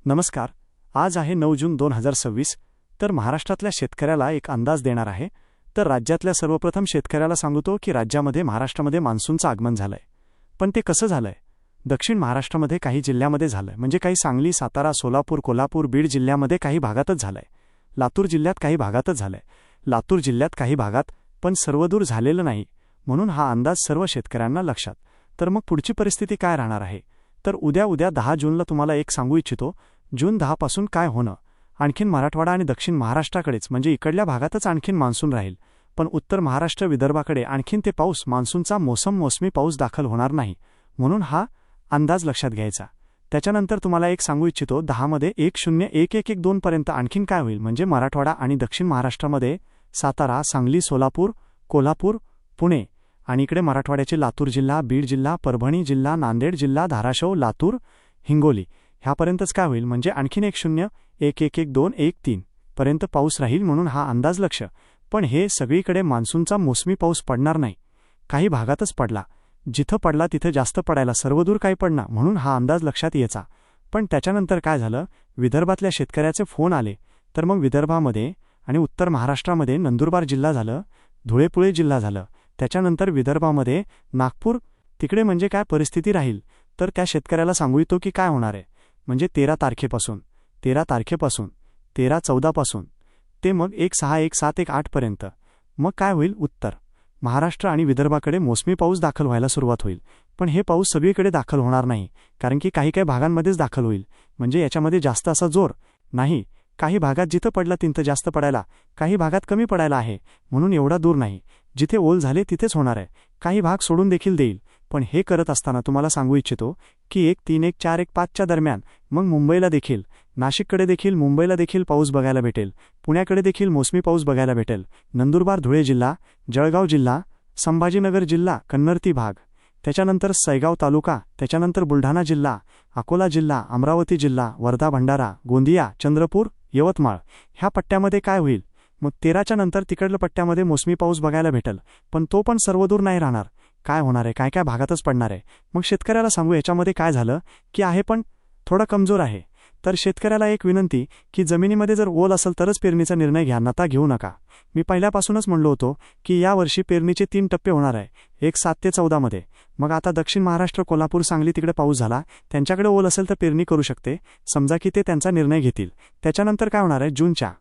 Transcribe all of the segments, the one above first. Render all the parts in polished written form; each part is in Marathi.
नमस्कार. आज आहे 9 जून 2026. तर महाराष्ट्रातल्या शेतकऱ्याला एक अंदाज देणार आहे. तर राज्यातल्या सर्वप्रथम शेतकऱ्याला सांगतो की राज्यामध्ये महाराष्ट्रामध्ये मान्सूनचं आगमन झालंय. पण ते कसं झालंय? दक्षिण महाराष्ट्रामध्ये काही जिल्ह्यामध्ये झालंय, म्हणजे काही सांगली, सातारा, सोलापूर, कोल्हापूर, बीड जिल्ह्यामध्ये काही भागातच झालंय. लातूर जिल्ह्यात काही भागातच झालंय. लातूर जिल्ह्यात काही भागात, पण सर्वदूर झालेलं नाही. म्हणून हा अंदाज सर्व शेतकऱ्यांना लक्षात. तर मग पुढची परिस्थिती काय राहणार आहे? तर उद्या 10 जूनला तुम्हाला एक सांगू इच्छितो. जून 10 पासून काय होणं? आणखीन मराठवाडा आणि दक्षिण महाराष्ट्राकडेच, म्हणजे इकडल्या भागातच आणखीन मान्सून राहील. पण उत्तर महाराष्ट्र, विदर्भाकडे आणखीन ते पाऊस, मान्सूनचा मोसमी पाऊस दाखल होणार नाही. म्हणून हा अंदाज लक्षात घ्यायचा. त्याच्यानंतर तुम्हाला एक सांगू इच्छितो, 10 मध्ये 101112 पर्यंत आणखीन काय होईल, म्हणजे मराठवाडा आणि दक्षिण महाराष्ट्रामध्ये सातारा, सांगली, सोलापूर, कोल्हापूर, पुणे, आणि इकडे मराठवाड्याचे लातूर जिल्हा, बीड जिल्हा, परभणी जिल्हा, नांदेड जिल्हा, धाराशिव, लातूर, हिंगोली ह्यापर्यंतच काय होईल, म्हणजे आणखीन 10111213 पर्यंत पाऊस राहील. म्हणून हा अंदाज लक्ष. पण हे सगळीकडे मान्सूनचा मोसमी पाऊस पडणार नाही. काही भागातच पडला. जिथं पडला तिथं जास्त पडायला, सर्वदूर काही पडणार. म्हणून हा अंदाज लक्षात यायचा. पण त्याच्यानंतर काय झालं? विदर्भातल्या शेतकऱ्याचे फोन आले. तर मग विदर्भामध्ये आणि उत्तर महाराष्ट्रामध्ये नंदुरबार जिल्हा झालं, धुळे जिल्हा झालं. त्याच्यानंतर विदर्भामध्ये नागपूर, तिकडे म्हणजे काय परिस्थिती राहील? तर त्या शेतकऱ्याला सांगू इच्छितो की काय होणार आहे, म्हणजे 13 तारखेपासून 13-14 पासून ते मग 1-6-1-7-1-8 पर्यंत मग काय होईल? उत्तर महाराष्ट्र आणि विदर्भाकडे मोसमी पाऊस दाखल व्हायला सुरुवात होईल. पण हे पाऊस सगळीकडे दाखल होणार नाही, कारण की काही भागांमध्येच दाखल होईल. म्हणजे याच्यामध्ये जास्त असा जोर नाही. काही भागात जिथं पडला तिथं जास्त पडायला, काही भागात कमी पडायला आहे. म्हणून एवढा दूर नाही. जिथे ओल झाले तिथेच होणार आहे. काही भाग सोडून देखील देईल. पण हे करत असताना तुम्हाला सांगू इच्छितो की 1-3-1-4-1-5च्या दरम्यान मग मुंबईला देखील, नाशिककडे देखील, मुंबईला देखील पाऊस बघायला भेटेल. पुण्याकडे देखील मोसमी पाऊस बघायला भेटेल. नंदुरबार, धुळे जिल्हा, जळगाव जिल्हा, संभाजीनगर जिल्हा, कन्नौती भाग, त्याच्यानंतर सैगाव तालुका, त्याच्यानंतर बुलढाणा जिल्हा, अकोला जिल्हा, अमरावती जिल्हा, वर्धा, भंडारा, गोंदिया, चंद्रपूर, यवतमाळ ह्या पट्ट्यामध्ये काय होईल? मग 13च्या नंतर तिकडल्या पट्ट्यामध्ये मोसमी पाऊस बघायला भेटेल. पण तो पण सर्वदूर नाही राहणार. काय होणार आहे? काय भागातच पडणार आहे. मग शेतकऱ्याला सांगू, याच्यामध्ये काय झालं की आहे पण थोडा कमजोर आहे. तर शेतकऱ्याला एक विनंती की जमिनीमध्ये जर ओल असेल तरच पेरणीचा निर्णय घ्या, नता घेऊ नका. मी पहिल्यापासूनच म्हणलो होतो की यावर्षी पेरणीचे 3 टप्पे होणार आहे, 1-7 ते 14 मध्ये. मग आता दक्षिण महाराष्ट्र, कोल्हापूर, सांगली तिकडे पाऊस झाला, त्यांच्याकडे ओल असेल तर पेरणी करू शकते. समजा की ते त्यांचा निर्णय घेतील. त्याच्यानंतर काय होणार आहे? जूनच्या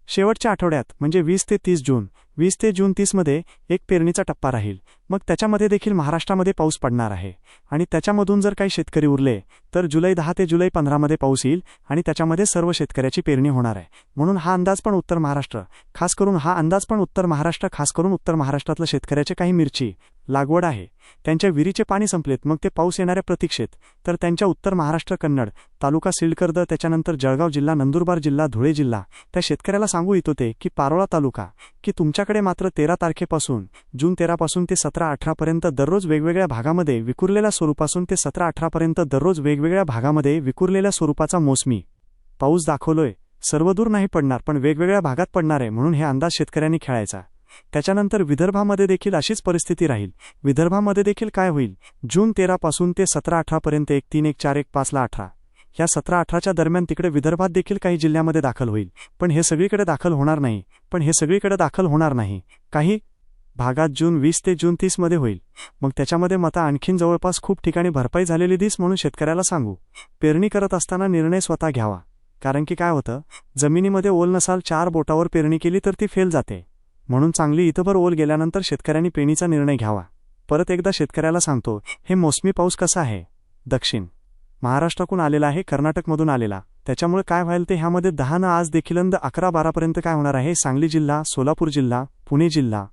शेवटच्या आठवड्यात, म्हणजे 20 ते 30 जून, 20 ते जून 30 मध्ये एक पेरणीचा टप्पा राहील. मग त्याच्यामध्ये देखील महाराष्ट्रामध्ये पाऊस पडणार आहे. आणि त्याच्यामधून जर काही शेतकरी उरले तर जुलै 10 ते जुलै 15 मध्ये पाऊस येईल आणि त्याच्यामध्ये सर्व शेतकऱ्याची पेरणी होणार आहे. म्हणून हा अंदाज पण उत्तर महाराष्ट्र, खास करून उत्तर महाराष्ट्रातल्या शेतकऱ्याचे काही मिरची लागवड आहे, त्यांच्या विहिरीचे पाणी संपलेत, मग ते पाऊस येणाऱ्या प्रतीक्षेत. तर त्यांच्या उत्तर महाराष्ट्र, कन्नड तालुका, सिलकर्द, त्याच्यानंतर जळगाव जिल्हा, नंदुरबार जिल्हा, धुळे जिल्हा, त्या शेतकऱ्याला सांगू इच्छितो ते की पारोळा तालुका, की तुमच्याकडे मात्र 13 तारखेपासून, जून 13 पासून ते 17-18 पर्यंत दररोज वेगवेगळ्या भागामध्ये विखुरलेल्या स्वरूपासून ते 17-18 पर्यंत दररोज वेगवेगळ्या भागामध्ये विखुरलेल्या स्वरूपाचा मोसमी पाऊस दाखवलोय. सर्वदूर नाही पडणार, पण वेगवेगळ्या भागात पडणार आहे. म्हणून हे अंदाज शेतकऱ्यांनी खेळायचा. त्याच्यानंतर विदर्भामध्ये देखील अशीच परिस्थिती राहील. विदर्भामध्ये देखील काय होईल? जून 13 पासून ते 17-18 पर्यंत 1-3-1-4-1-5-18 या 17-18च्या दरम्यान तिकडे विदर्भात देखील काही जिल्ह्यामध्ये दाखल होईल. पण हे सगळीकडे दाखल होणार नाही. काही भागात जून 20 ते जून 30 मध्ये होईल. मग त्याच्यामध्ये मता आणखीन जवळपास खूप ठिकाणी भरपाई झालेली दिस. म्हणून शेतकऱ्याला सांगू, पेरणी करत असताना निर्णय स्वतः घ्यावा. कारण की काय होतं, जमिनीमध्ये ओल नसाल, 4 बोटावर पेरणी केली तर ती फेल जाते. म्हणून चांगली इथंभर ओल गेल्यानंतर शेतकऱ्यांनी पेरणीचा निर्णय घ्यावा. परत एकदा शेतकऱ्याला सांगतो, हे मोसमी पाऊस कसा आहे? दक्षिण महाराष्ट्रातून आलेला आहे, कर्नाटकमधून आलेला. त्याच्यामुळे काय व्हायला ते ह्यामध्ये 10 आज देखील 11-12 पर्यंत काय होणार आहे? सांगली जिल्हा, सोलापूर जिल्हा, पुणे जिल्हा,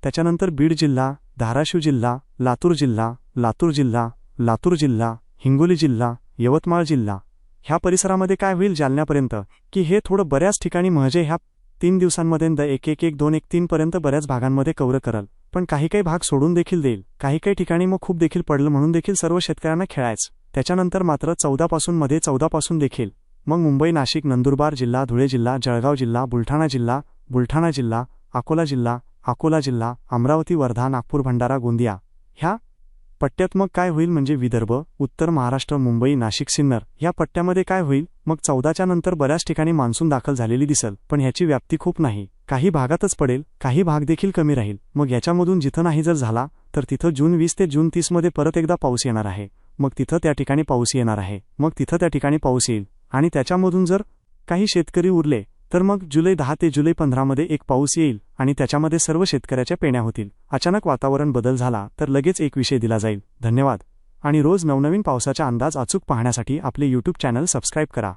त्याच्यानंतर बीड जिल्हा, धाराशिव जिल्हा, लातूर जिल्हा, हिंगोली जिल्हा, यवतमाळ जिल्हा ह्या परिसरामध्ये काय होईल? जालन्यापर्यंत, की हे थोडं बऱ्याच ठिकाणी, म्हणजे ह्या 3 दिवसांमध्ये 1-1-1-2-1-3 पर्यंत बऱ्याच भागांमध्ये कव्हर करल. पण काही भाग सोडून देखील देईल. काही ठिकाणी मग खूप देखील पडलं. म्हणून देखील सर्व शेतकऱ्यांना खेळायचं. त्याच्यानंतर मात्र 14 पासून देखील मग मुंबई, नाशिक, नंदुरबार जिल्हा, धुळे जिल्हा, जळगाव जिल्हा, बुलढाणा जिल्हा, अकोला जिल्हा, अमरावती, वर्धा, नागपूर, भंडारा, गोंदिया ह्या पट्ट्यात मग काय होईल म्हणजे विदर्भ, उत्तर महाराष्ट्र, मुंबई, नाशिक, सिन्नर या पट्ट्यामध्ये काय होईल मग 14च्या नंतर बऱ्याच ठिकाणी मान्सून दाखल झालेली दिसल, पण ह्याची व्याप्ती खूप नाही. काही भागातच पडेल, काही भाग देखील कमी राहील. मग याच्यामधून जिथं नाही जर झाला तर तिथं जून 20 ते जून 30 मध्ये परत एकदा पाऊस येणार आहे. मग तिथं त्या ठिकाणी पाऊस येणार आहे. मग तिथं त्या ठिकाणी पाऊस येईल आणि त्याच्यामधून जर काही शेतकरी उरले तर मग जुलै 10 ते जुलै 15 मध्ये एक पाऊस येईल आणि त्याच्यामध्ये सर्व शेतकऱ्याच्या पेण्या होतील. अचानक वातावरण बदल झाला तर लगेच एक विषय दिला जाईल. धन्यवाद. आणि रोज नवनवीन पावसाचा अंदाज अचूक पाहण्यासाठी आपले YouTube चॅनल सबस्क्राईब करा.